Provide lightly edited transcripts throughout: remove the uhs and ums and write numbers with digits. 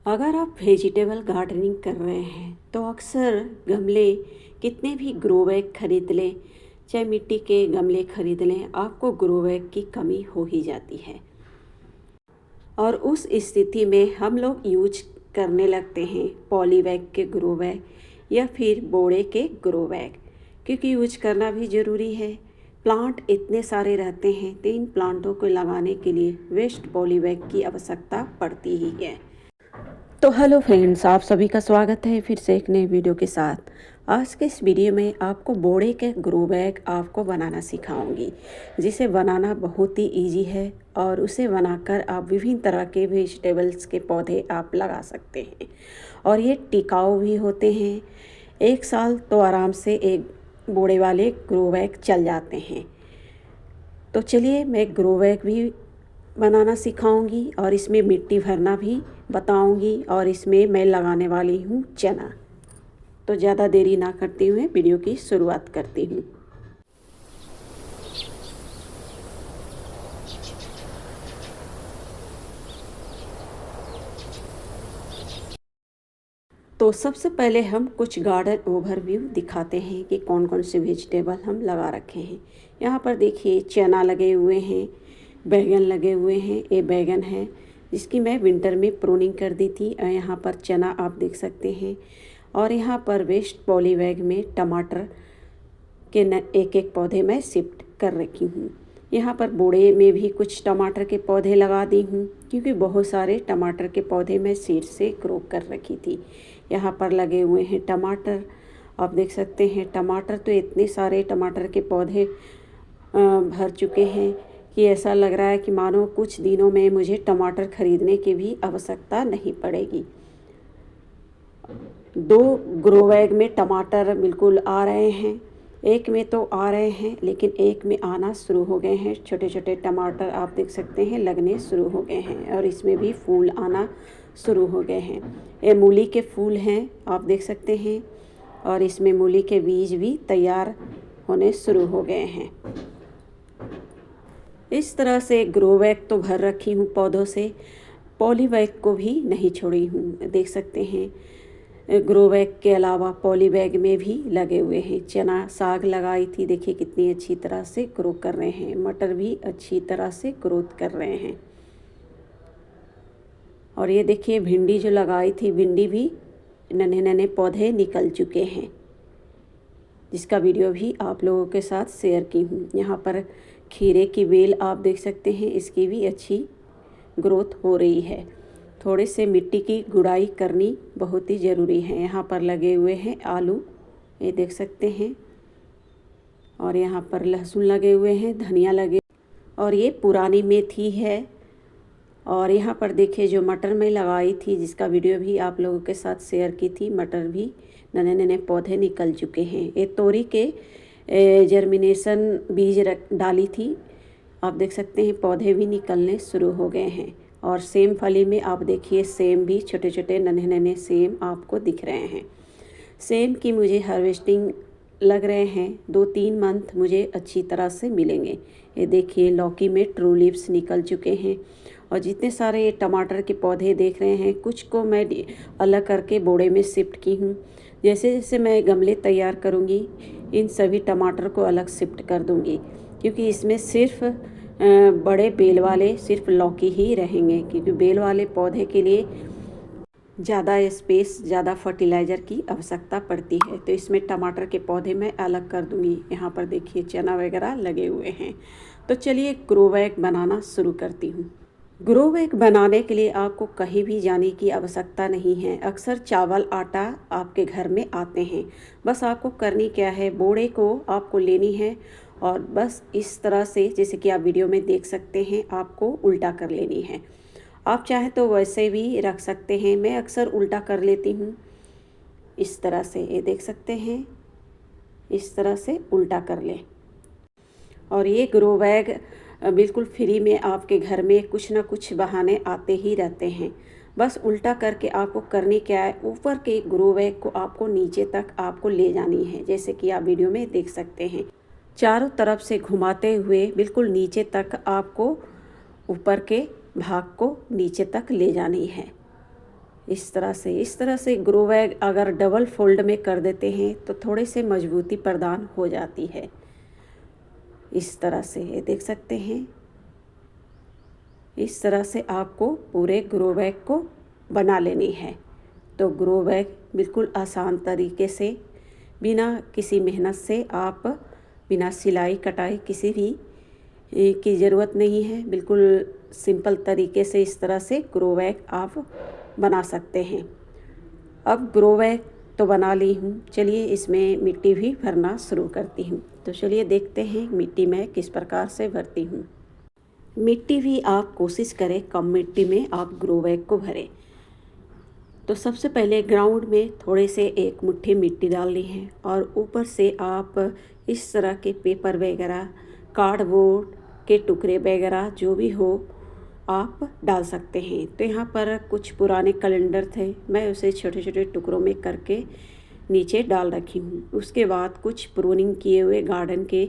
अगर आप vegetable gardening कर रहे हैं तो अक्सर गमले कितने भी ग्रो बैग खरीद लें, चाहे मिट्टी के गमले खरीद लें, आपको ग्रो बैग की कमी हो ही जाती है। और उस स्थिति में हम लोग यूज करने लगते हैं पॉली बैग के ग्रो बैग या फिर बोड़े के ग्रो बैग, क्योंकि यूज करना भी ज़रूरी है। प्लांट इतने सारे रहते हैं तो इन प्लांटों को लगाने के लिए वेस्ट पॉली बैग की आवश्यकता पड़ती ही है। तो हेलो फ्रेंड्स, आप सभी का स्वागत है फिर से एक नए वीडियो के साथ। आज के इस वीडियो में आपको बोड़े के ग्रो बैग आपको बनाना सिखाऊंगी, जिसे बनाना बहुत ही इजी है और उसे बनाकर आप विभिन्न तरह के वेजिटेबल्स के पौधे आप लगा सकते हैं और ये टिकाऊ भी होते हैं। 1 साल तो आराम से एक बोड़े वाले ग्रो बैग चल जाते हैं। तो चलिए मैं ग्रो बैग भी बनाना सिखाऊंगी और इसमें मिट्टी भरना भी बताऊंगी और इसमें मैं लगाने वाली हूँ चना। तो ज़्यादा देरी ना करते हुए वीडियो की शुरुआत करती हूँ। तो सबसे पहले हम कुछ गार्डन ओवरव्यू दिखाते हैं कि कौन कौन से वेजिटेबल हम लगा रखे हैं। यहाँ पर देखिए चना लगे हुए हैं, बैगन लगे हुए हैं। ये बैगन है जिसकी मैं विंटर में प्रूनिंग कर दी थी। यहाँ पर चना आप देख सकते हैं और यहाँ पर वेस्ट पॉली बैग में टमाटर के एक एक पौधे मैं शिफ्ट कर रखी हूँ। यहाँ पर बोड़े में भी कुछ टमाटर के पौधे लगा दी हूँ, क्योंकि बहुत सारे टमाटर के पौधे मैं सीड से ग्रो कर रखी थी। यहाँ पर लगे हुए हैं टमाटर, आप देख सकते हैं। टमाटर तो इतने सारे टमाटर के पौधे भर चुके हैं कि ऐसा लग रहा है कि मानो कुछ दिनों में मुझे टमाटर खरीदने की भी आवश्यकता नहीं पड़ेगी। 2 ग्रो बैग में टमाटर बिल्कुल आ रहे हैं, एक में तो आ रहे हैं लेकिन एक में आना शुरू हो गए हैं। छोटे छोटे टमाटर आप देख सकते हैं लगने शुरू हो गए हैं और इसमें भी फूल आना शुरू हो गए हैं। ये मूली के फूल हैं, आप देख सकते हैं, और इसमें मूली के बीज भी तैयार होने शुरू हो गए हैं। इस तरह से ग्रो बैग तो भर रखी हूँ पौधों से, पॉली बैग को भी नहीं छोड़ी हूँ। देख सकते हैं ग्रो बैग के अलावा पॉली बैग में भी लगे हुए हैं। चना साग लगाई थी, देखिए कितनी अच्छी तरह से ग्रो कर रहे हैं। मटर भी अच्छी तरह से ग्रोथ कर रहे हैं। और ये देखिए भिंडी जो लगाई थी, भिंडी भी नन्हे नन्हे पौधे निकल चुके हैं, जिसका वीडियो भी आप लोगों के साथ शेयर की हूँ। यहाँ पर खीरे की बेल आप देख सकते हैं, इसकी भी अच्छी ग्रोथ हो रही है। थोड़े से मिट्टी की गुड़ाई करनी बहुत ही ज़रूरी है। यहाँ पर लगे हुए हैं आलू, ये देख सकते हैं, और यहाँ पर लहसुन लगे हुए हैं, धनिया लगे, और ये पुरानी मेथी है। और यहाँ पर देखिए जो मटर मैं लगाई थी, जिसका वीडियो भी आप लोगों के साथ शेयर की थी, मटर भी नन्हे नन्हे पौधे निकल चुके हैं। ये तोरी के जर्मिनेशन बीज डाली थी, आप देख सकते हैं पौधे भी निकलने शुरू हो गए हैं। और सेम फली में आप देखिए सेम भी छोटे छोटे नन्हे नन्हे सेम आपको दिख रहे हैं। सेम की मुझे हार्वेस्टिंग लग रहे हैं 2-3 मंथ मुझे अच्छी तरह से मिलेंगे। ये देखिए लौकी में ट्रू लीव्स निकल चुके हैं। और जितने सारे ये टमाटर के पौधे देख रहे हैं, कुछ को मैं अलग करके बोड़े में शिफ्ट की हूँ। जैसे जैसे मैं गमले तैयार करूँगी, इन सभी टमाटर को अलग शिफ्ट कर दूँगी, क्योंकि इसमें सिर्फ बड़े बेल वाले सिर्फ लौकी ही रहेंगे, क्योंकि बेल वाले पौधे के लिए ज़्यादा स्पेस, ज़्यादा फर्टिलाइज़र की आवश्यकता पड़ती है। तो इसमें टमाटर के पौधे मैं अलग कर दूँगी। यहाँ पर देखिए चना वगैरह लगे हुए हैं। तो चलिए ग्रो बैग बनाना शुरू करती हूँ। ग्रो बैग बनाने के लिए आपको कहीं भी जाने की आवश्यकता नहीं है। अक्सर चावल आटा आपके घर में आते हैं। बस आपको करनी क्या है, बोड़े को आपको लेनी है और बस इस तरह से, जैसे कि आप वीडियो में देख सकते हैं, आपको उल्टा कर लेनी है। आप चाहे तो वैसे भी रख सकते हैं, मैं अक्सर उल्टा कर लेती हूँ इस तरह से। ये देख सकते हैं, इस तरह से उल्टा कर लें। और ये ग्रो बैग बिल्कुल फ्री में आपके घर में कुछ ना कुछ बहाने आते ही रहते हैं। बस उल्टा करके आपको करनी क्या है, ऊपर के ग्रो बैग को आपको नीचे तक आपको ले जानी है, जैसे कि आप वीडियो में देख सकते हैं। चारों तरफ से घुमाते हुए बिल्कुल नीचे तक आपको ऊपर के भाग को नीचे तक ले जानी है। इस तरह से ग्रो बैग अगर डबल फोल्ड में कर देते हैं तो थोड़े से मजबूती प्रदान हो जाती है। इस तरह से ये देख सकते हैं। इस तरह से आपको पूरे ग्रो बैग को बना लेनी है। तो ग्रो बैग बिल्कुल आसान तरीके से, बिना किसी मेहनत से, आप बिना सिलाई कटाई किसी भी की ज़रूरत नहीं है, बिल्कुल सिंपल तरीके से इस तरह से ग्रो बैग आप बना सकते हैं। अब ग्रो बैग तो बना ली हूँ, चलिए इसमें मिट्टी भी भरना शुरू करती हूँ। तो चलिए देखते हैं मिट्टी मैं किस प्रकार से भरती हूँ। मिट्टी भी आप कोशिश करें कम मिट्टी में आप ग्रो बैग को भरें। तो सबसे पहले ग्राउंड में थोड़े से एक मुट्ठी मिट्टी डालनी है और ऊपर से आप इस तरह के पेपर वगैरह, कार्डबोर्ड के टुकड़े वगैरह जो भी हो आप डाल सकते हैं। तो यहाँ पर कुछ पुराने कैलेंडर थे, मैं उसे छोटे छोटे टुकड़ों में करके नीचे डाल रखी हूँ। उसके बाद कुछ प्रूनिंग किए हुए गार्डन के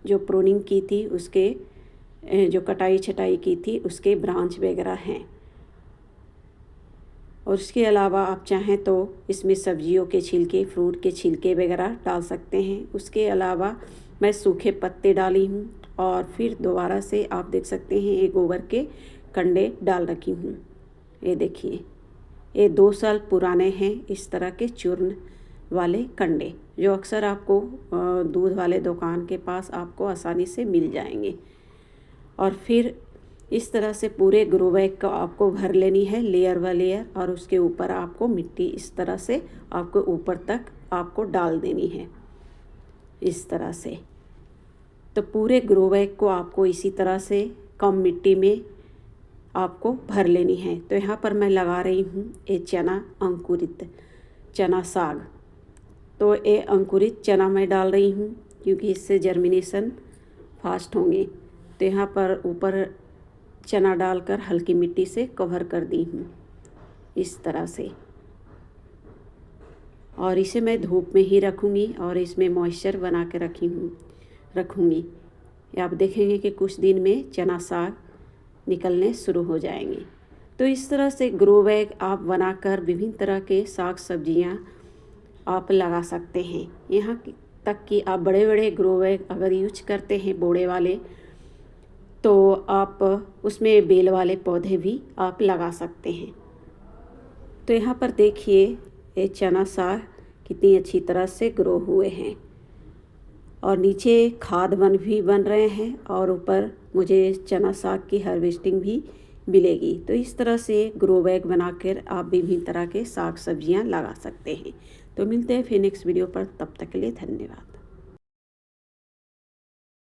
जो प्रूनिंग की थी उसके जो कटाई छटाई की थी उसके ब्रांच वगैरह हैं। और उसके अलावा आप चाहें तो इसमें सब्जियों के छिलके, फ्रूट के छिलके वगैरह डाल सकते हैं। उसके अलावा मैं सूखे पत्ते डाली हूँ और फिर दोबारा से आप देख सकते हैं ये गोबर के कंडे डाल रखी हूँ। ये देखिए, ये 2 साल पुराने हैं इस तरह के चूर्ण वाले कंडे, जो अक्सर आपको दूध वाले दुकान के पास आपको आसानी से मिल जाएंगे। और फिर इस तरह से पूरे ग्रो बैग को आपको भर लेनी है लेयर बाय लेयर, और उसके ऊपर आपको मिट्टी इस तरह से आपको ऊपर तक आपको डाल देनी है इस तरह से। तो पूरे ग्रो बैग को आपको इसी तरह से कम मिट्टी में आपको भर लेनी है। तो यहाँ पर मैं लगा रही हूँ ये चना, अंकुरित चना साग। तो ये अंकुरित चना मैं डाल रही हूँ क्योंकि इससे जर्मिनेशन फास्ट होंगे। तो यहाँ पर ऊपर चना डालकर हल्की मिट्टी से कवर कर दी हूँ इस तरह से। और इसे मैं धूप में ही रखूँगी और इसमें मॉइस्चर बना के रखूँगी। आप देखेंगे कि कुछ दिन में चना साग निकलने शुरू हो जाएंगे। तो इस तरह से ग्रो बैग आप बनाकर विभिन्न तरह के साग सब्जियां आप लगा सकते हैं। यहाँ तक कि आप बड़े बड़े ग्रो बैग अगर यूज करते हैं बोड़े वाले, तो आप उसमें बेल वाले पौधे भी आप लगा सकते हैं। तो यहाँ पर देखिए ये चना साग कितनी अच्छी तरह से ग्रो हुए हैं और नीचे खाद भी बन रहे हैं और ऊपर मुझे चना साग की हार्वेस्टिंग भी मिलेगी। तो इस तरह से ग्रो बैग बनाकर आप विभिन्न तरह के साग सब्जियां लगा सकते हैं। तो मिलते हैं फिर नेक्स्ट वीडियो पर, तब तक के लिए धन्यवाद।